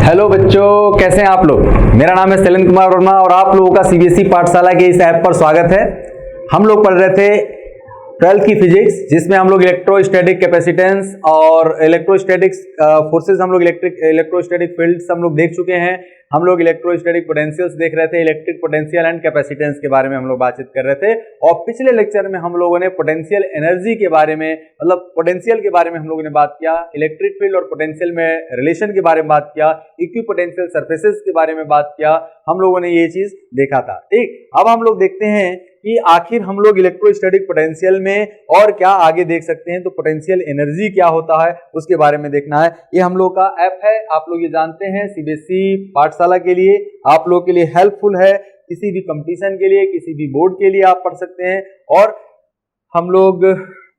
Hello बच्चों, कैसे हैं आप लोग। मेरा नाम है शैलेंद्र कुमार वर्मा और आप लोगों का सीबीएसई पाठशाला के इस ऐप पर स्वागत है। हम लोग पढ़ रहे थे 12th की फिजिक्स, जिसमें हम लोग इलेक्ट्रोस्टैटिक कैपेसिटेंस और इलेक्ट्रोस्टैटिक फोर्सेस, हम लोग इलेक्ट्रोस्टैटिक फील्ड्स हम लोग देख चुके हैं। हम लोग इलेक्ट्रोस्टैटिक पोटेंशियल्स देख रहे थे, इलेक्ट्रिक पोटेंशियल एंड कैपेसिटेंस के बारे में हम लोग बातचीत कर रहे थे। और पिछले लेक्चर में हम लोगों ने पोटेंशियल एनर्जी के बारे में, मतलब पोटेंशियल के बारे में हम लोगों ने बात किया, इलेक्ट्रिक फील्ड और पोटेंशियल में रिलेशन के बारे में बात किया, इक्विपोटेंशियल सरफेसेस के बारे में बात किया। हम लोगों ने ये चीज देखा था। ठीक, अब हम लोग देखते हैं कि आखिर हम लोग इलेक्ट्रोस्टैटिक पोटेंशियल में और क्या आगे देख सकते हैं। तो पोटेंशियल एनर्जी क्या होता है उसके बारे में देखना है। ये हम लोग का ऐप है, आप लोग ये जानते हैं, सीबीएसई पाठशाला के लिए आप लोग के लिए हेल्पफुल है। किसी भी कंपटीशन के लिए, किसी भी बोर्ड के लिए आप पढ़ सकते हैं। और हम लोग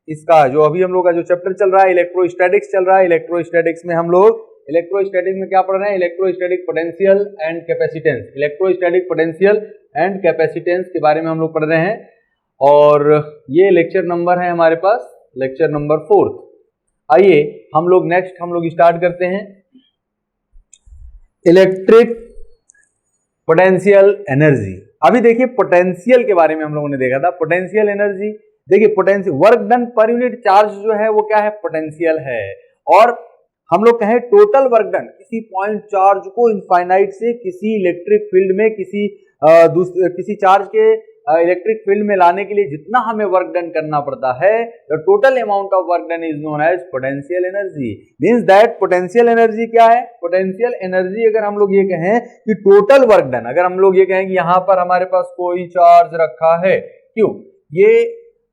इसका जो अभी हम लोग का जो चैप्टर चल रहा है इलेक्ट्रोस्टैटिक्स चल रहा है। इलेक्ट्रोस्टैटिक्स में हम लोग इलेक्ट्रोस्टैटिक में क्या पढ़ रहे हैं, electrostatic potential and capacitance. Electrostatic potential and capacitance के बारे में हम लोग पढ़ रहे हैं और ये लेक्चर नंबर है हमारे पास, लेक्चर नंबर 4। आइए हम लोग नेक्स्ट हम लोग स्टार्ट करते हैं इलेक्ट्रिक पोटेंशियल एनर्जी। अभी देखिए पोटेंशियल के बारे में हम लोगों ने देखा था। पोटेंशियल एनर्जी देखिए, potential work done per unit charge जो है वो क्या है, पोटेंशियल है। और हम लोग कहें टोटल वर्क डन, किसी पॉइंट चार्ज को इनफाइनाइट से किसी इलेक्ट्रिक फील्ड में, किसी चार्ज के इलेक्ट्रिक फील्ड में लाने के लिए जितना हमें वर्क डन करना पड़ता है, the total amount of work done is known as potential energy. Means that potential energy क्या है, पोटेंशियल एनर्जी अगर हम लोग ये कहें कि टोटल वर्क डन, अगर हम लोग ये कहें कि यहां पर हमारे पास कोई चार्ज रखा है, क्यों, ये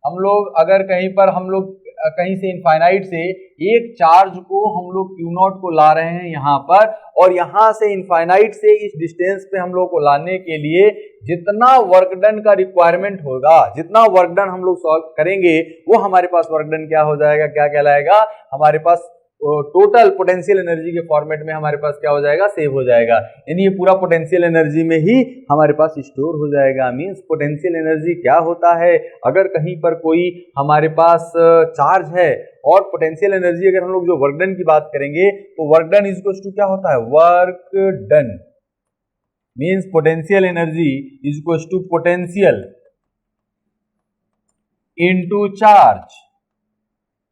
हम लोग अगर कहीं पर हम लोग कहीं से इनफाइनाइट से एक चार्ज को हम लोग क्यू नॉट को ला रहे हैं यहां पर, और यहां से इनफाइनाइट से इस डिस्टेंस पे हम लोग को लाने के लिए जितना वर्क डन का रिक्वायरमेंट होगा, जितना वर्क डन हम लोग सॉल्व करेंगे, वो हमारे पास वर्क डन क्या हो जाएगा, क्या कहलाएगा, हमारे पास टोटल पोटेंशियल एनर्जी के फॉर्मेट में हमारे पास क्या हो जाएगा, सेव हो जाएगा। यानी ये पूरा पोटेंशियल एनर्जी में ही हमारे पास स्टोर हो जाएगा। मींस पोटेंशियल एनर्जी क्या होता है, अगर कहीं पर कोई हमारे पास चार्ज है और पोटेंशियल एनर्जी अगर हम लोग जो वर्क डन की बात करेंगे तो work done is equal to क्या होता है, work done. Means potential energy is equal to potential into charge.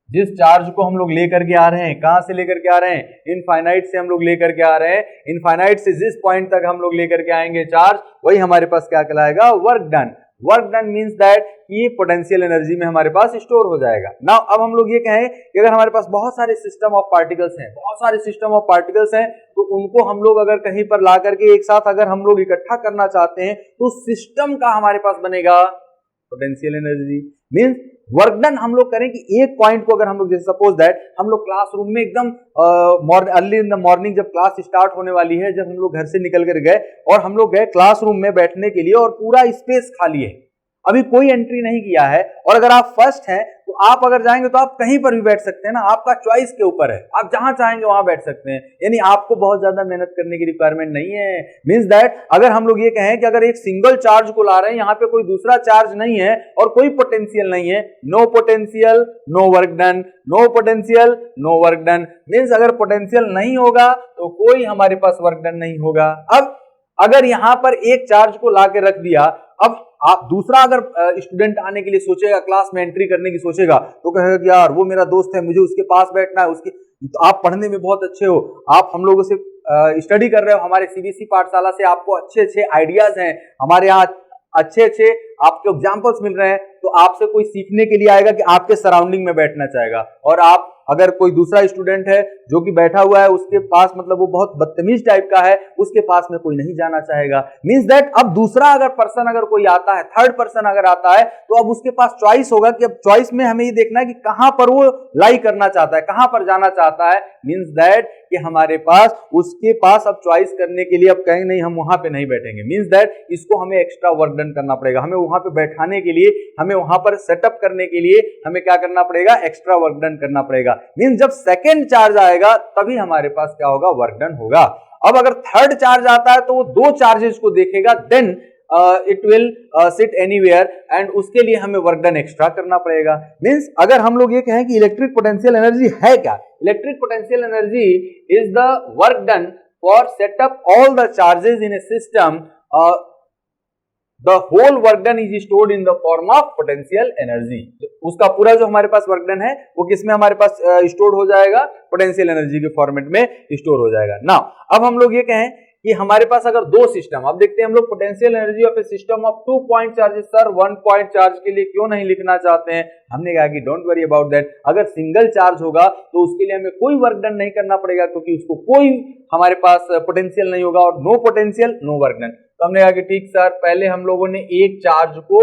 जिस चार्ज को हम लोग लेकर के आ रहे हैं, कहां से लेकर के आ रहे हैं, इनफाइनाइट से हम लोग लेकर के आ रहे हैं। इनफाइनाइट से जिस पॉइंट तक हम लोग लेकर के आएंगे चार्ज, वही हमारे पास क्या कहलाएगा, work done. Work done means that ये पोटेंशियल एनर्जी में हमारे पास स्टोर हो जाएगा। नाउ अब हम लोग ये कहें कि अगर हमारे पास बहुत सारे सिस्टम ऑफ पार्टिकल्स हैं, बहुत सारे सिस्टम ऑफ पार्टिकल्स हैं, तो उनको हम लोग अगर कहीं पर ला करके एक साथ अगर हम लोग इकट्ठा करना चाहते हैं, तो सिस्टम का हमारे पास बनेगा potential energy. Means work done हम लोग करें कि एक पॉइंट को अगर हम लोग, जैसे सपोज दैट हम लोग क्लासरूम में एकदम अर्ली इन द मॉर्निंग जब क्लास स्टार्ट होने वाली है, जब हम लोग घर से निकल कर गए और हम लोग गए क्लासरूम में बैठने के लिए और पूरा स्पेस खाली है, अभी कोई एंट्री नहीं किया है, और अगर आप फर्स्ट हैं तो आप अगर जाएंगे तो आप कहीं पर भी बैठ सकते हैं ना, आपका चॉइस के ऊपर है, आप जहां चाहेंगे वहां बैठ सकते हैं। यानी आपको बहुत ज्यादा मेहनत करने की रिक्वायरमेंट नहीं है। मींस दैट अगर हम लोग ये कहें कि अगर एक सिंगल चार्ज को ला रहे हैं, यहाँ पे कोई दूसरा चार्ज नहीं है और कोई पोटेंशियल नहीं है, no potential no work done, no potential no work done. Means अगर पोटेंशियल नहीं होगा तो कोई हमारे पास वर्क डन नहीं होगा। अब अगर यहां पर एक चार्ज को ला के रख दिया, अब आप दूसरा अगर स्टूडेंट आने के लिए सोचेगा, क्लास में एंट्री करने की सोचेगा, तो कहेगा कि यार वो मेरा दोस्त है, मुझे उसके पास बैठना है, उसकी तो आप पढ़ने में बहुत अच्छे हो, आप हम लोगों से स्टडी कर रहे हो, हमारे सीबीएसई पाठशाला से आपको अच्छे अच्छे आइडियाज हैं, हमारे यहाँ अच्छे अच्छे आपके एग्जाम्पल्स मिल रहे हैं, तो आपसे कोई सीखने के लिए आएगा कि आपके सराउंडिंग में बैठना चाहेगा। और आप अगर कोई दूसरा स्टूडेंट है जो कि बैठा हुआ है, उसके पास मतलब वो बहुत बदतमीज टाइप का है, उसके पास में कोई नहीं जाना चाहेगा। मींस दैट अब दूसरा अगर पर्सन अगर कोई आता है, थर्ड पर्सन अगर आता है, तो अब उसके पास चॉइस होगा कि अब चॉइस में हमें ये देखना है कि कहां पर वो लाई करना चाहता है, कहां पर जाना चाहता है। मींस दैट कि हमारे पास उसके पास अब चॉइस करने के लिए अब कहेंगे नहीं हम वहां पे नहीं बैठेंगे। मींस दैट इसको हमें एक्स्ट्रा वर्क डन करना पड़ेगा, हमें वहां पे बैठाने के लिए, हमें वहां पर सेटअप करने के लिए हमें क्या करना पड़ेगा, एक्स्ट्रा वर्क डन करना पड़ेगा। मींस जब सेकंड चार्ज आएगा तभी हमारे पास क्या होगा, वर्क डन होगा। अब अगर थर्ड चार्ज आता है तो वो दो चार्जेस को देखेगा, then it will sit anywhere, and उसके लिए हमें वर्क डन एक्स्ट्रा करना पड़ेगा। मींस अगर हम लोग ये कहें कि इलेक्ट्रिक पोटेंशियल एनर्जी है क्या, electric potential energy is the work done for setup all the charges in A system the whole work done is stored in the form of potential energy। उसका पूरा जो हमारे पास वर्क डन है वो किसमें हमारे पास स्टोर हो जाएगा, पोटेंशियल एनर्जी के फॉर्मेट में स्टोर हो जाएगा। नाउ अब हम लोग ये कहें कि हमारे पास अगर दो सिस्टम, अब देखते हैं हम लोग potential energy of A system of 2 point charges, sir 1 point charge के लिए क्यों नहीं लिखना चाहते हैं? हमने कहा कि डोंट वरी अबाउट दैट, अगर सिंगल चार्ज होगा तो उसके लिए हमें कोई वर्क डन नहीं करना पड़ेगा क्योंकि उसको कोई हमारे पास पोटेंशियल नहीं होगा, और no potential no work done. तो हमने कहा कि ठीक सर, पहले हम लोगों ने एक चार्ज को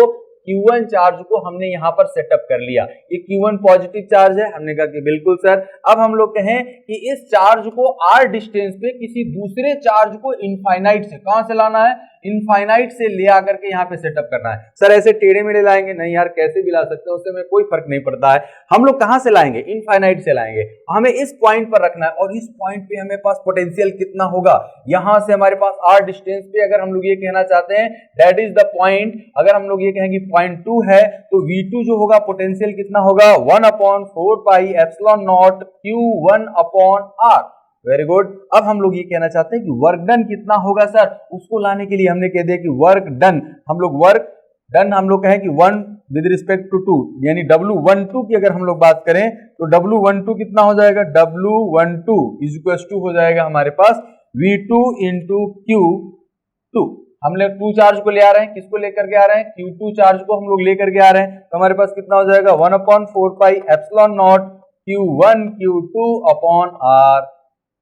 Q1 चार्ज को हमने यहां पर सेटअप कर लिया, ये Q1 पॉजिटिव चार्ज है। हमने कहा कि बिल्कुल सर, अब हम लोग कहें कि इस चार्ज को r डिस्टेंस पे किसी दूसरे चार्ज को इनफाइनाइट से कहां से लाना है, इनफाइनाइट से ले आकर के यहाँ पे सेटअप करना है। सर ऐसे टेढ़े मेढ़े लाएंगे नहीं यार, कैसे भी ला सकते हैं, उससे हमें कोई फर्क नहीं पड़ता है। हम लोग कहां से लाएंगे, इनफाइनाइट से लाएंगे। हमें इस पॉइंट पर रखना है और इस पॉइंट पे हमेरे पास पोटेंशियल कितना होगा, यहां से हमारे पास r डिस्टेंस पे अगर हम लोग ये कहना चाहते हैं दैट इज द पॉइंट, अगर हम लोग ये कहेंगे पॉइंट 2 है तो V2 जो होगा पोटेंशियल कितना होगा, 1/4 pi epsilon not Q1 upon R। Very good. अब हम लोग ये कहना चाहते हैं कि वर्क डन कितना होगा सर, उसको लाने के लिए हमने कह दिया कि वर्क डन, हम लोग वर्क डन हम लोग कहें कि 1 विद रिस्पेक्ट टू 2, यानी W12 की अगर हम लोग बात करें तो W12 कितना हो जाएगा, W12 इज इक्वल टू हो जाएगा हमारे पास V2 इंटू Q2। हम लोग 2 चार्ज को ले आ रहे हैं, किसको लेकर के आ रहे हैं, Q2 चार्ज को हम लोग लेकर के आ रहे हैं, तो हमारे पास कितना हो जाएगा 1/4 pi epsilon not Q1 Q2 upon R।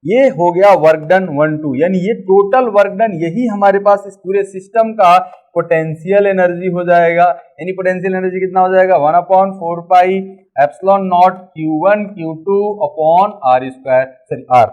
ये हो गया वर्क डन 1-2, यानी ये टोटल वर्क डन, यही हमारे पास इस पूरे सिस्टम का पोटेंशियल एनर्जी हो जाएगा। यानी पोटेंशियल एनर्जी कितना हो जाएगा 1/4 pi epsilon not Q1 Q2 upon R square, sorry R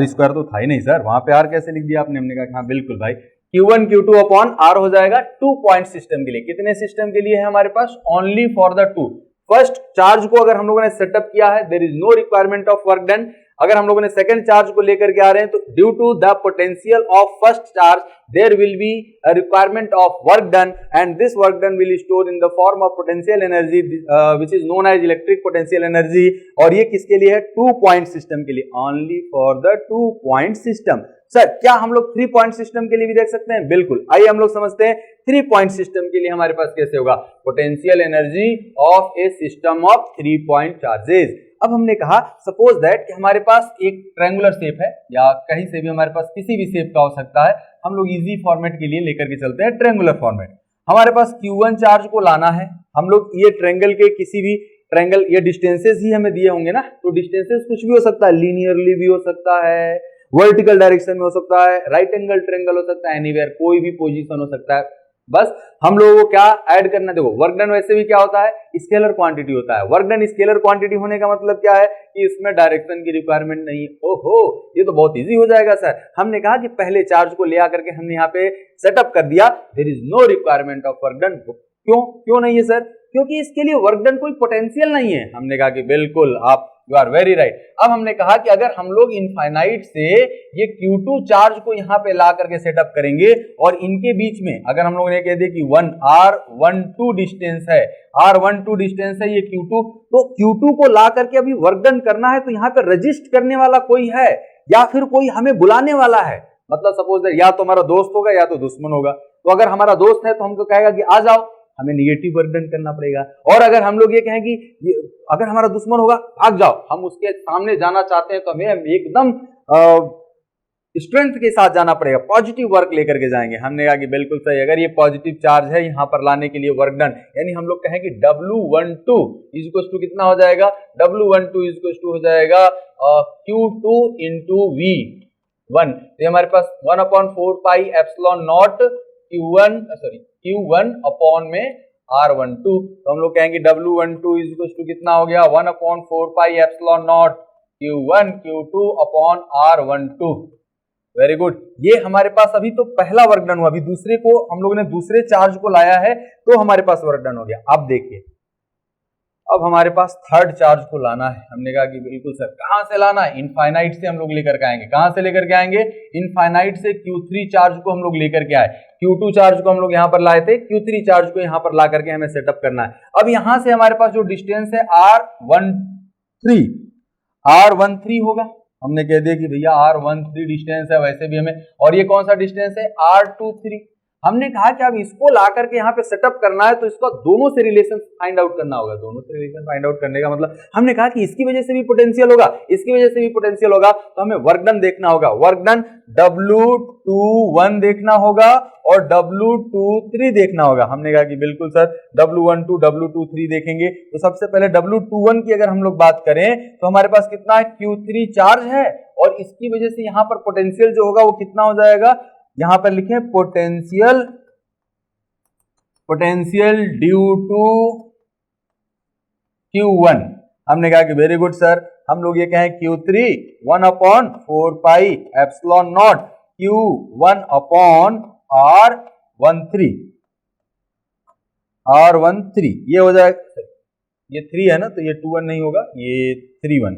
square तो था ही नहीं सर, वहां पे R कैसे लिख दिया आपने? हमने कहा हाँ बिल्कुल भाई, Q1 Q2 अपॉन R हो जाएगा 2 पॉइंट सिस्टम के लिए। कितने सिस्टम के लिए है हमारे पास, only for the 2। First charge को अगर हम लोगों ने सेटअप किया है, there is no requirement of work done. अगर हम लोगों ने सेकंड चार्ज को लेकर के आ रहे हैं तो due to the potential of first charge there will be a requirement of work done, and this work done will store in the form of potential energy which is known as electric potential energy. और ये किसके लिए है, 2 point system के लिए, only for the 2 point system. Sir क्या हम लोग 3 पॉइंट सिस्टम के लिए भी देख सकते हैं? बिल्कुल। आइए हम लोग समझते हैं 3 पॉइंट सिस्टम के लिए हमारे पास कैसे होगा potential energy of A system of 3 point charges. अब हमने कहा सपोज दैट कि हमारे पास एक ट्रायंगुलर शेप है, या कहीं से भी हमारे पास किसी भी शेप का हो सकता है, हम लोग इजी फॉर्मेट के लिए लेकर के चलते हैं ट्रायंगुलर फॉर्मेट। हमारे पास Q1 चार्ज को लाना है, हम लोग ये ट्रायंगल के किसी भी ट्रायंगल, ये डिस्टेंसेस ही हमें दिए होंगे ना, तो डिस्टेंसेस कुछ भी हो सकता है, लीनियरली भी हो सकता है, वर्टिकल डायरेक्शन में हो सकता है, राइट एंगल ट्रायंगल हो सकता है, एनीवेयर कोई भी पोजीशन हो सकता है। बस हम लोगों को क्या ऐड करना है, देखो वर्क डन वैसे भी क्या होता है, स्केलर क्वांटिटी होता है। वर्क डन स्केलर क्वांटिटी होने का मतलब क्या है कि इसमें डायरेक्शन की रिक्वायरमेंट नहीं है। ओहो, ये तो बहुत इजी हो जाएगा सर। हमने कहा कि पहले चार्ज को ले आकर के हमने यहाँ पे सेटअप कर दिया, there is no requirement of work done. क्यों नहीं है सर? क्योंकि इसके लिए वर्क डन कोई पोटेंशियल नहीं है। हमने कहा कि बिल्कुल, आप यू आर वेरी राइट। अब हमने कहा कि अगर हम लोग इनफाइनाइट से ये Q2 चार्ज को यहाँ पे ला करके सेटअप करेंगे और इनके बीच में अगर हम लोग ने कह दिया कि R12 डिस्टेंस है, R12 डिस्टेंस है ये Q2, तो Q2 को ला करके अभी वर्क डन करना है तो यहाँ पे रजिस्ट करने वाला कोई है या फिर कोई हमें बुलाने वाला है। मतलब सपोज या तो हमारा दोस्त होगा या तो दुश्मन होगा। तो अगर हमारा दोस्त है तो हमको कहेगा कि आ जाओ, हमें निगेटिव वर्क डन करना पड़ेगा। और अगर हम लोग ये कहें कि अगर हमारा दुश्मन होगा भाग जाओ, हम उसके सामने जाना चाहते हैं तो हमें एकदम स्ट्रेंथ के साथ जाना पड़ेगा, पॉजिटिव वर्क लेकर के जाएंगे। हमने कहा कि बिल्कुल सही, अगर ये पॉजिटिव चार्ज है यहाँ पर लाने के लिए वर्क डन, यानी हम लोग कहें कि W12 इज इक्वल टू कितना हो जाएगा, W12 इज इक्वल टू हो जाएगा Q2 इंटू V1। तो हमारे पास 1/4 pi epsilon not Q1 upon में R12। तो हम लोग कहेंगे W12 इज इक्वल टू कितना हो गया 1/4 pi epsilon not Q1 Q2 upon R12। Very good. ये हमारे पास अभी तो पहला वर्क डन हुआ, अभी दूसरे को हम लोगों ने दूसरे चार्ज को लाया है तो हमारे पास वर्क डन हो गया। अब देखिए, अब हमारे पास थर्ड चार्ज को लाना है। हमने कहा कि बिल्कुल सर, कहां से लाना है, इनफाइनाइट से हम लोग लेकर के आएंगे। कहां से लेकर के आएंगे, इनफाइनाइट से Q3 चार्ज को हम लोग लेकर के आए। Q2 चार्ज को हम लोग यहां पर लाए थे, Q3 चार्ज को यहां पर ला करके हमें सेटअप करना है। अब यहां से हमारे पास जो डिस्टेंस है R13, R13 होगा। हमने कह दिया कि भैया R13 डिस्टेंस है, वैसे भी हमें, और ये कौन सा डिस्टेंस है R23। हमने कहा कि अब इसको ला करके यहाँ पे सेटअप करना है तो इसका दोनों से रिलेशन फाइंड आउट करना होगा। दोनों से रिलेशन फाइंड आउट करने का मतलब हमने कहा कि इसकी वजह से भी पोटेंशियल होगा, इसकी वजह से भी पोटेंशियल होगा, तो हमें वर्क डन देखना होगा। वर्क डन W21 देखना होगा और W23 देखना होगा। हमने कहा कि बिल्कुल सर W12 W23 देखेंगे। तो सबसे पहले W21 की अगर हम लोग बात करें तो हमारे पास कितना है, Q3 चार्ज है और इसकी वजह से यहाँ पर पोटेंशियल जो होगा वो कितना हो जाएगा, यहां पर लिखे पोटेंशियल ड्यू टू Q1। हमने कहा कि वेरी गुड सर, हम लोग ये कहें Q3 1/4 pi epsilon not Q1 upon R13 ये हो जाएगा, ये 3 है ना तो ये 2 1 नहीं होगा, ये 3 1।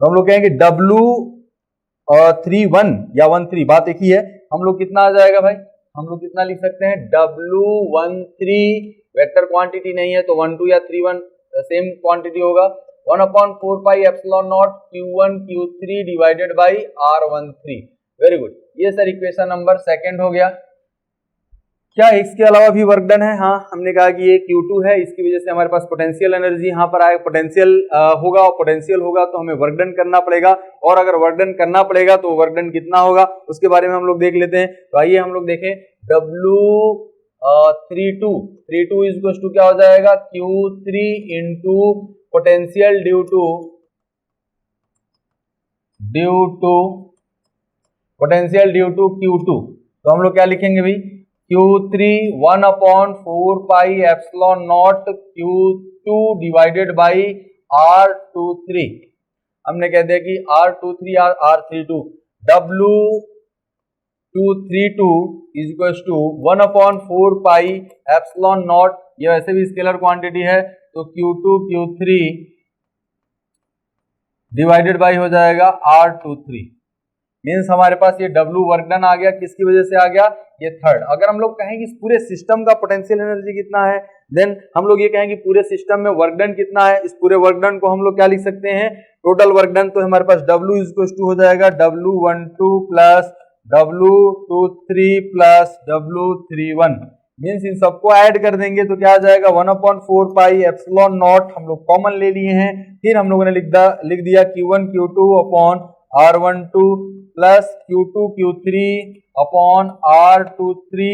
तो हम लोग कहेंगे W31 या 13, बात एक ही है। हम लोग कितना आ जाएगा भाई, हम लोग कितना लिख सकते हैं, W13 वेक्टर क्वांटिटी नहीं है तो 12 या 31 सेम क्वांटिटी होगा, 1/4 pi epsilon not Q1 Q3 divided by R13। Very good, ये सर इक्वेशन नंबर सेकंड हो गया। क्या इसके अलावा भी वर्क डन है? हाँ, हमने कहा कि ये Q2 है, इसकी वजह से हमारे पास पोटेंशियल एनर्जी यहाँ पर आए, पोटेंशियल होगा, और पोटेंशियल होगा तो हमें वर्क डन करना पड़ेगा, और अगर वर्क डन करना पड़ेगा तो वर्क डन कितना होगा उसके बारे में हम लोग देख लेते हैं। तो आइए हम लोग देखें, W32 इज टू क्या हो जाएगा, Q3 into potential due to potential due to Q2। तो हम लोग क्या लिखेंगे भाई, Q3 1/4 pi epsilon naught Q2 divided by R23। हमने कह दिया कि R23 और R32, W232 is equal to 1/4 pi epsilon naught, ये वैसे भी स्केलर क्वांटिटी है तो Q2 Q3 डिवाइडेड बाई हो जाएगा R23। मीन्स हमारे पास ये W वर्क डन आ गया, किसकी वजह से आ गया, ये थर्ड। अगर हम लोग कहें कि इस पूरे सिस्टम का पोटेंशियल एनर्जी कितना है, देन हम लोग ये कहेंगे पूरे सिस्टम में वर्क डन कितना है। इस पूरे वर्क डन को हम लोग क्या लिख सकते हैं, टोटल वर्क डन। तो हमारे पास W इज इक्वल टू हो जाएगा W12 plus W23 plus W31। Means in सबको ऐड कर देंगे तो क्या आ जाएगा, 1/4 पाई एप्सिलॉन नॉट, हम लोग कॉमन ले लिए हैं। फिर हम लोगों ने लिख दिया Q1 Q2 upon R12 plus Q2 Q3 upon R23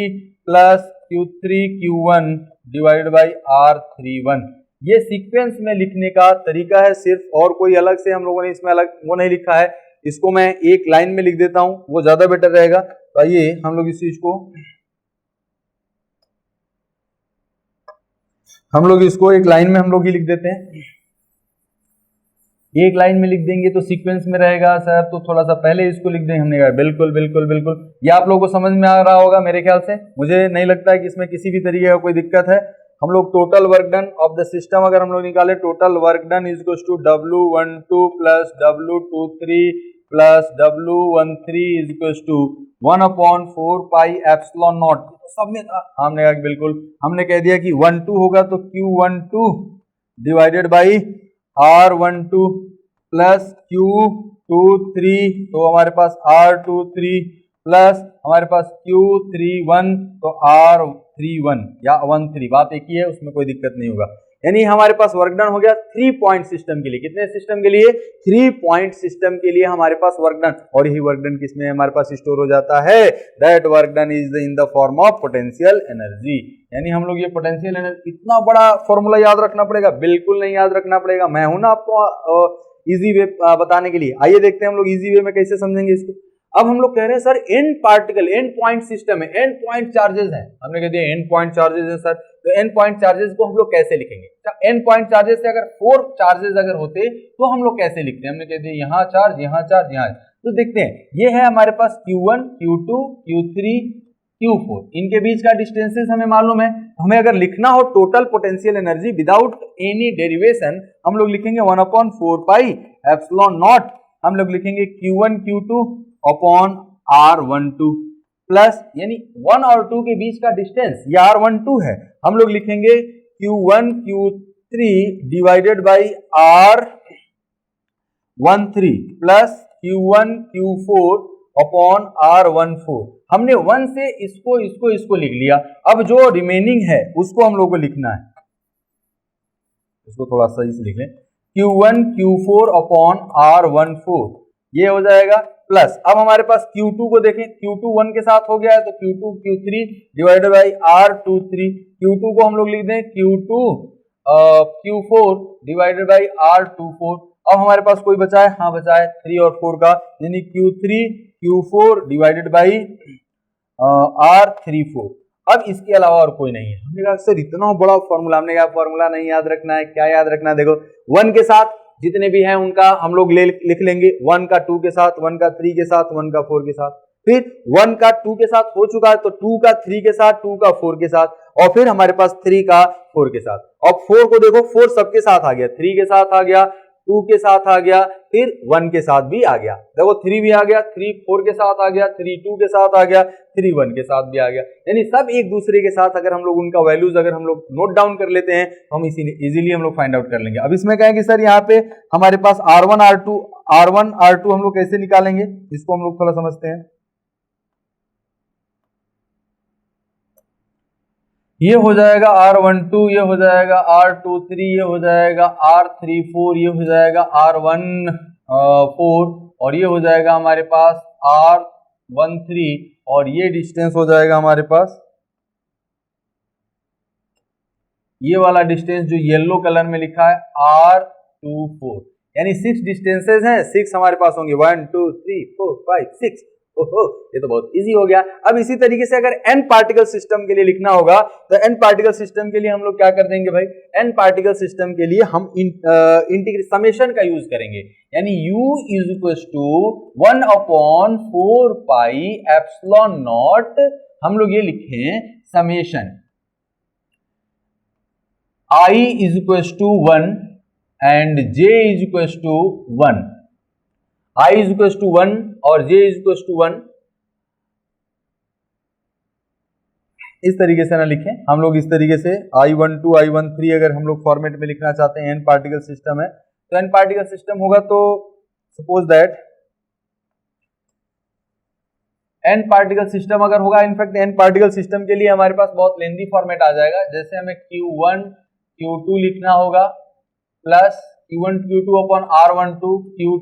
plus Q3 Q1 divided by R31। ये सीक्वेंस में लिखने का तरीका है सिर्फ, और कोई अलग से हम लोगों ने इसमें अलग वो नहीं लिखा है। इसको मैं एक लाइन में लिख देता हूं, वो ज्यादा बेटर रहेगा। तो आइए हम लोग इस चीज को इसको एक लाइन में हम लोग ही लिख देते हैं। एक लाइन में लिख देंगे तो सीक्वेंस में रहेगा सर, तो थोड़ा सा पहले इसको लिख देंगे। हमने कहा बिल्कुल बिल्कुल बिल्कुल, ये आप लोगों को समझ में आ रहा होगा मेरे ख्याल से, मुझे नहीं लगता है कि इसमें किसी भी तरीके का कोई दिक्कत है। हम लोग total work done of the system अगर हम लोग निकाले, total work done is equal to W12 plus W23 plus W13 is equal to 1/4 pi epsilon naught. सब में हमने कहा बिल्कुल, हमने कह दिया कि 12 होगा तो Q12 divided by R12 plus Q23, तो हमारे पास R23 प्लस हमारे पास Q31 तो R31 या 13, बात एक ही है, उसमें कोई दिक्कत नहीं होगा। यानी हमारे पास वर्क डन हो गया 3 पॉइंट सिस्टम के लिए। कितने सिस्टम के लिए, 3 पॉइंट सिस्टम के लिए हमारे पास वर्क डन। और यही वर्क डन किसमें हमारे पास स्टोर हो जाता है, that work done is in the form of potential energy. यानी हम लोग ये पोटेंशियल एनर्जी, इतना बड़ा फॉर्मूला याद रखना पड़ेगा, बिल्कुल नहीं याद रखना पड़ेगा। मैं हूं ना आपको इजी वे बताने के लिए। आइए देखते हैं हम लोग इजी वे में कैसे समझेंगे इसको। अब हम लोग कह रहे हैं sir and particle, and point system है, एंड पॉइंट चार्जेस है। हमने कह दिया एंड पॉइंट चार्जेस है सर, तो एंड पॉइंट चार्जेस को हम लोग कैसे लिखेंगे। एंड पॉइंट चार्जेस से अगर 4 चार्जेस अगर होते तो हम लोग कैसे लिखते हैं। हमने कह दिया यहाँ चार्ज, यहाँ चार्ज, यहाँ। तो देखते हैं, ये है हमारे पास Q1 Q2 Q3 Q4, इनके बीच का डिस्टेंसेस हमें मालूम है। हमें अगर लिखना हो total potential energy without any derivation, हम लोग लिखेंगे 1/4 पाई एप्सिलॉन नॉट। हम लोग लिखेंगे Q1 Q2 upon R12 plus, यानी 1 और 2 के बीच का डिस्टेंस ये R12 है, हम लोग लिखेंगे Q1 Q3 divided by R12 13 plus Q1 Q4 upon R14। हमने 1 से इसको लिख लिया। अब जो रिमेनिंग है उसको हम लोग को लिखना है, इसको थोड़ा सही से लिख लें, Q1 Q4 अपॉन R14 ये हो जाएगा प्लस। अब हमारे पास Q2 को देखें, Q2 1 के साथ हो गया है तो Q2 Q3 divided by R23। Q2 को हम लोग लिख दें Q2 Q4 divided by R24। अब हमारे पास कोई बचा है, हाँ बचा है 3 और 4 का, यानी Q3 Q4 divided by R34। अब इसके अलावा और कोई नहीं है। हमने कहा सर इतना बड़ा फॉर्मूला, हमने कहा फॉर्मूला नहीं याद रखना है, क्या याद रखना है, देखो 1 के साथ जितने भी हैं उनका हम लोग लिख लेंगे, 1 का 2 के साथ, 1 का 3 के साथ, 1 का 4 के साथ, फिर 1 का 2 के साथ हो चुका है तो 2 का 3 के साथ, 2 का 4 के साथ, और फिर हमारे पास 3 का 4 के साथ। अब 4 को देखो 4 सबके साथ आ गया, 3 के साथ आ गया, 2 के साथ आ गया, फिर 1 के साथ भी आ गया, देखो 3 भी आ गया, 3 4 के साथ आ गया, 3 2 के साथ आ गया, 3 1 के साथ भी आ गया। यानी सब एक दूसरे के साथ अगर हम लोग उनका वैल्यूज अगर हम लोग नोट डाउन कर लेते हैं तो हम इजीली हम लोग फाइंड आउट कर लेंगे। अब इसमें कहेंगे सर यहाँ पे हमारे पास R1 R2 हम लोग कैसे निकालेंगे, इसको हम लोग थोड़ा समझते हैं। ये हो जाएगा R12, ये हो जाएगा R23, ये हो जाएगा R34, ये हो जाएगा R14 और ये हो जाएगा हमारे पास R13 और ये डिस्टेंस हो जाएगा हमारे पास, ये वाला डिस्टेंस जो येलो कलर में लिखा है R24। यानी 6 डिस्टेंसेस हैं, 6 हमारे पास होंगे, 1 2 3 4 5 6। ओहो, ये तो बहुत इजी हो गया। अब इसी तरीके से अगर n पार्टिकल सिस्टम के लिए लिखना होगा तो n पार्टिकल सिस्टम के लिए हम लोग क्या कर देंगे भाई, n पार्टिकल सिस्टम के लिए हम समेशन का यूज करेंगे, यानी u is equal to 1 upon 4 pi epsilon naught, हम लोग ये लिखें summation I is equal to 1 and j is equal to 1, I is equal to 1 और j इज इक्वल टू 1, इस तरीके से ना लिखें हम लोग, इस तरीके से I12 I13 अगर हम लोग फॉर्मेट में लिखना चाहते हैं, n पार्टिकल सिस्टम है तो n पार्टिकल सिस्टम होगा तो suppose that n particle system अगर होगा, इनफैक्ट n पार्टिकल सिस्टम के लिए हमारे पास बहुत लेंथी फॉर्मेट आ जाएगा। जैसे हमें Q1 Q2 लिखना होगा plus Q1 Q2 upon R12 Q1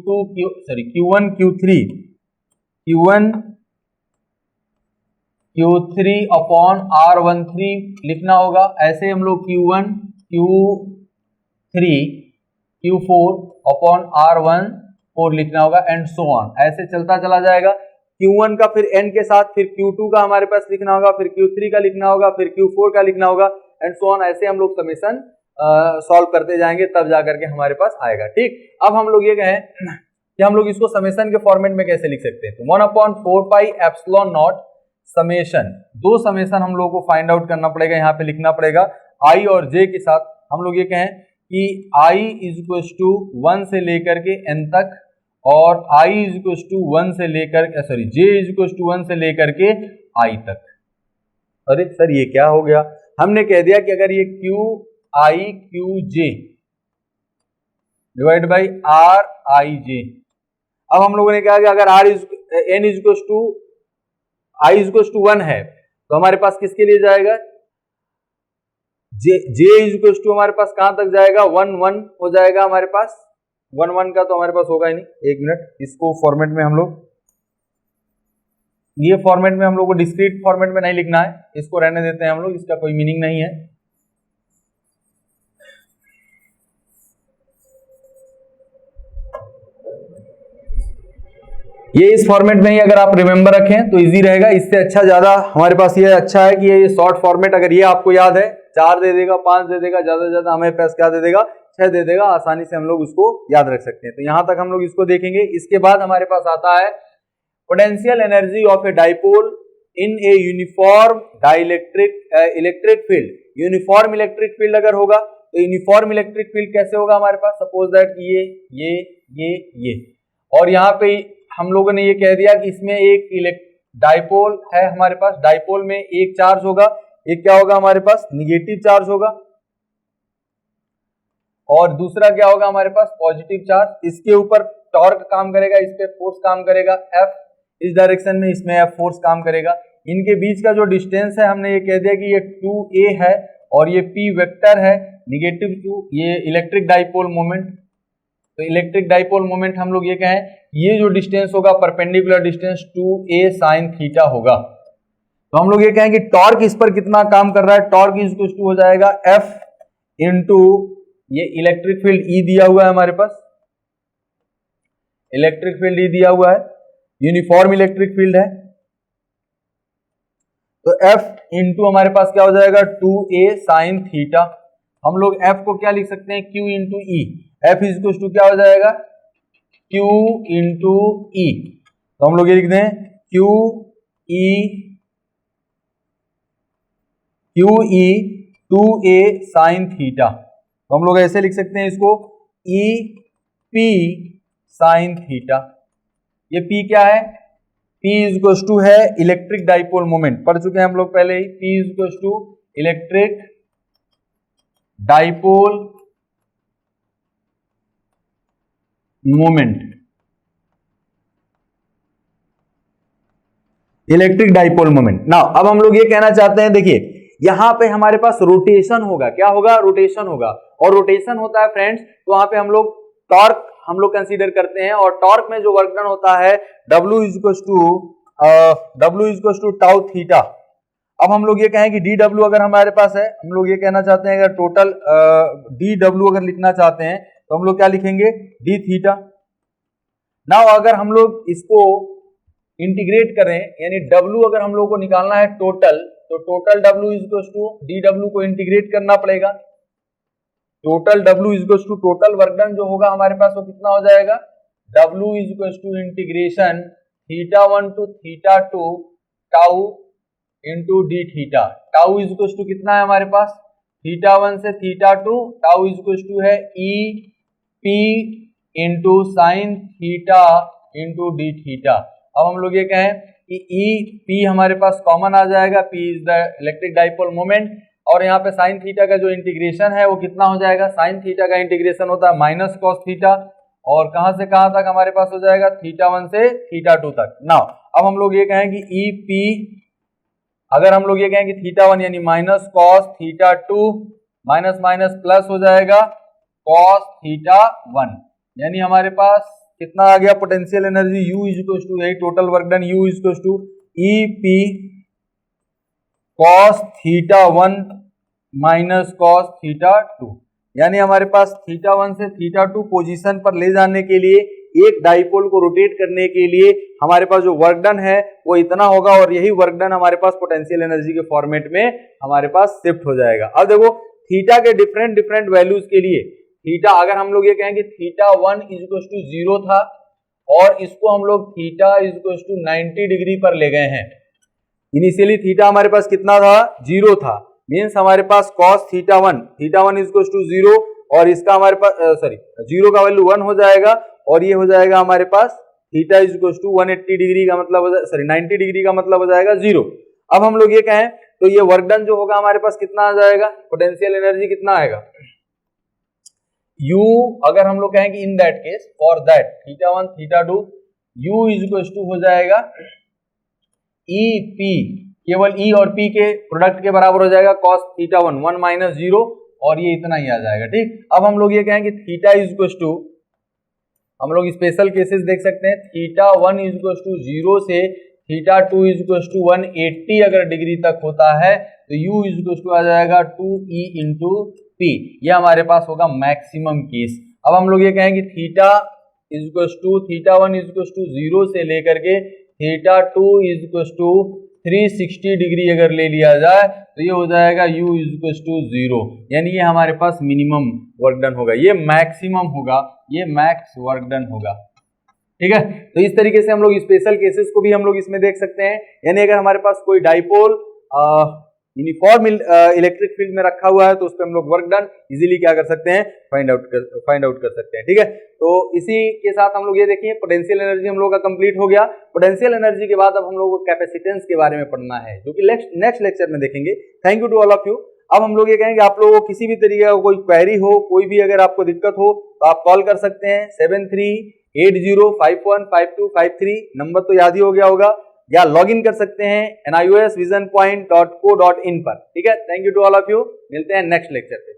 Q3 upon R13 लिखना होगा। ऐसे हम लोग Q1 Q3 Q4 upon R14 लिखना होगा एंड सो ऑन, ऐसे चलता चला जाएगा। Q1 का फिर n के साथ, फिर Q2 का हमारे पास लिखना होगा, फिर Q3 का लिखना होगा, फिर Q4 का लिखना होगा एंड सो ऑन, ऐसे हम लोग समेशन सॉल्व करते जाएंगे तब जाकर के हमारे पास आएगा। ठीक, अब हम लोग ये कहें कि हम लोग इसको समेशन के फॉर्मेट में कैसे लिख सकते हैं, तो 1 upon 4 pi epsilon not summation, दो समेशन हम लोग को फाइंड आउट करना पड़ेगा, यहाँ पे लिखना पड़ेगा I और J के साथ। हम लोग ये कहें कि I इज इक्वल टू 1 से लेकर के n तक और I इज इक्वल टू 1 से लेकर J इज इक्वल टू 1 से लेकर के I तक। अरे सर ये क्या हो गया, हमने कह दिया कि अगर ये QI QJ divide by RIJ, अब हम लोगों ने कहा कि अगर n is equal to I is equal to 1 है तो हमारे पास किसके लिए जाएगा, J इज इक्वल टू हमारे पास कहां तक जाएगा, 1 1 हो जाएगा हमारे पास, 1 1 का तो हमारे पास होगा ही नहीं। एक मिनट, इसको फॉर्मेट में हम लोग, ये फॉर्मेट में हम लोग को डिस्क्रीट फॉर्मेट में नहीं लिखना है, इसको रहने देते हैं हम लोग, इसका कोई मीनिंग नहीं है। ये इस फॉर्मेट में ही अगर आप रिमेंबर रखें तो इजी रहेगा, इससे अच्छा ज्यादा हमारे पास ये अच्छा है कि ये शॉर्ट फॉर्मेट अगर ये आपको याद है 4 दे देगा, 5 दे देगा, ज्यादा से ज्यादा हमें पास क्या दे देगा, 6 दे देगा, आसानी से हम लोग उसको याद रख सकते हैं। तो यहां तक हम लोग इसको देखेंगे। इसके बाद हमारे पास आता है potential energy of a dipole in a uniform electric field. Uniform electric field अगर होगा तो यूनिफॉर्म इलेक्ट्रिक फील्ड कैसे होगा हमारे पास, सपोज दैट ये और यहाँ पे हम लोगों ने ये कह दिया कि इसमें एक डाइपोल है हमारे पास, डाइपोल में एक चार्ज होगा, एक क्या होगा हमारे पास, निगेटिव चार्ज होगा और दूसरा क्या होगा हमारे पास, पॉजिटिव चार्ज। इसके ऊपर टॉर्क काम करेगा, इस पे फोर्स काम करेगा F, इस डायरेक्शन में इसमें F फोर्स काम करेगा। इनके बीच का जो डिस्टेंस है हमने ये कह दिया कि ये 2a है और ये p वेक्टर है -2, ये इलेक्ट्रिक डाइपोल मोमेंट। तो इलेक्ट्रिक डाइपोल मोमेंट हम लोग ये कहें, ये जो डिस्टेंस होगा perpendicular distance 2a sin theta होगा। तो हम लोग ये कहें कि टॉर्क इस पर कितना काम कर रहा है, टॉर्क इज इक्वल टू हो जाएगा F इंटू ये इलेक्ट्रिक फील्ड E दिया हुआ है हमारे पास, इलेक्ट्रिक फील्ड E दिया हुआ है, यूनिफॉर्म इलेक्ट्रिक फील्ड है। तो F इंटू हमारे पास क्या हो जाएगा 2a sin थीटा। हम लोग F को क्या लिख सकते हैं, Q into E। F is equal to क्या हो जाएगा Q इंटू E। तो हम लोग ये लिख दें Q E 2a sin theta. तो हम लोग ऐसे लिख सकते हैं इसको E P sin थीटा। ये P क्या है, P इज इक्वल टू है इलेक्ट्रिक डाइपोल मोमेंट, पढ़ चुके हैं हम लोग पहले ही। P is equal to electric dipole moment, electric dipole moment. Now अब हम लोग ये कहना चाहते हैं, देखिए यहां पे हमारे पास रोटेशन होगा, क्या होगा, रोटेशन होगा। और रोटेशन होता है फ्रेंड्स, तो वहां पे हम लोग टॉर्क हम लोग कंसीडर करते हैं, और टॉर्क में जो वर्क डन होता है W is equal to tau theta. अब हम लोग ये कहें कि DW अगर हमारे पास है, हम लोग ये कहना चाहते हैं अगर टोटल DW अगर लिखना चाहते हैं तो हम लोग क्या लिखेंगे d थीटा। नाउ अगर हम लोग इसको इंटीग्रेट करें, यानी W अगर हम लोग को निकालना है टोटल, तो total W is equal to DW को इंटीग्रेट करना पड़ेगा। Total W is equal to total work done जो होगा हमारे पास वो कितना हो जाएगा, W is equal to integration θ1 to θ2 tau into d theta. Tau is equal to कितना है हमारे पास, θ1 से θ2, टाउ इज इक्वल टू है E P into sine theta into d theta. अब हम लोग ये कहें कि E P हमारे पास कॉमन आ जाएगा, P is the electric dipole moment, और यहाँ पे साइन थीटा का जो इंटीग्रेशन है वो कितना हो जाएगा, साइन थीटा का इंटीग्रेशन होता है माइनस कॉस थीटा, और कहां से कहां तक हमारे पास हो जाएगा, θ1 से θ2 तक। नाउ अब हम लोग ये कहें कि E P, अगर हम लोग ये कहें कि θ1 यानी minus cos θ2 minus minus plus हो जाएगा कॉस θ1, यानी हमारे पास कितना आ गया potential energy U is equal to, यही total work done U is equal to E P cos θ1 minus cos θ2, यानी हमारे पास θ1 से θ2 पोजीशन पर ले जाने के लिए, एक डाइपोल को रोटेट करने के लिए हमारे पास जो वर्क डन है वो इतना होगा, और यही वर्क डन हमारे पास पोटेंशियल एनर्जी के फॉर्मेट में हमारे पास शिफ्ट हो जाएगा। अब देखो थीटा के डिफरेंट डिफरेंट वैल्यूज के लिए, थीटा अगर हम लोग ये कहेंगे θ1 इज इक्वल टू 0 था, और इसको हम लोग theta is equal to 90 degree पर ले गए हैं। इनिशियली थीटा हमारे पास कितना था, 0 था, मीन्स हमारे पास cos θ1 इज इक्वल टू 0, और इसका हमारे पास 0 का वैल्यू 1 हो जाएगा, और ये हो जाएगा हमारे पास theta is equal to 180 degree का मतलब 90 डिग्री का मतलब हो जाएगा 0। अब हम लोग ये कहें तो ये वर्क डन जो होगा हमारे पास कितना आ जाएगा, पोटेंशियल एनर्जी कितना आएगा, U अगर हम लोग कहें कि in that case for that θ1 θ2 U is equal to हो जाएगा E P, केवल E और P के प्रोडक्ट के बराबर हो जाएगा cos θ1 1 माइनस 0, और ये इतना ही आ जाएगा। ठीक, अब हम लोग ये कहें कि थीटा इज इक्वल टू, हम लोग स्पेशल केसेस देख सकते हैं, θ1 इज इक्वल टू 0 से θ2 इज इक्वल टू 180 अगर डिग्री तक होता है तो U इज इक्वल टू आ जाएगा 2E इंटू P, ये हमारे पास होगा मैक्सिमम केस। अब हम लोग ये कहेंगे theta is equal to θ1 is equal to 0 से लेकर के θ2 इज इक्वल टू 360 डिग्री अगर ले लिया जाए तो ये हो जाएगा U इज इक्वल टू 0, यानी ये हमारे पास मिनिमम वर्क डन होगा, ये मैक्सिमम होगा, ये मैक्स वर्क डन होगा। ठीक है, तो इस तरीके से हम लोग स्पेशल केसेस को भी हम लोग इसमें देख सकते हैं, यानी अगर हमारे पास कोई डाइपोल यूनिफॉर्म इलेक्ट्रिक फील्ड में रखा हुआ है तो उस पर हम लोग वर्क डन इजीली क्या कर सकते हैं, फाइंड आउट कर सकते हैं। ठीक है, तो इसी के साथ हम लोग ये देखिए पोटेंशियल एनर्जी हम लोग का कंप्लीट हो गया। पोटेंशियल एनर्जी के बाद अब हम लोग को कैपेसिटेंस के बारे में पढ़ना है, जो कि नेक्स्ट लेक्चर में देखेंगे। Thank you to all of you. अब हम लोग ये कहेंगे आप लोगों को किसी भी तरीके का कोई क्वेरी हो, कोई भी अगर आपको दिक्कत हो तो आप कॉल कर सकते हैं 7380515253, नंबर तो याद ही हो गया होगा, या लॉग इन कर सकते हैं niosvisionpoint.co.in पर। ठीक है, thank you to all of you, मिलते हैं नेक्स्ट लेक्चर पे।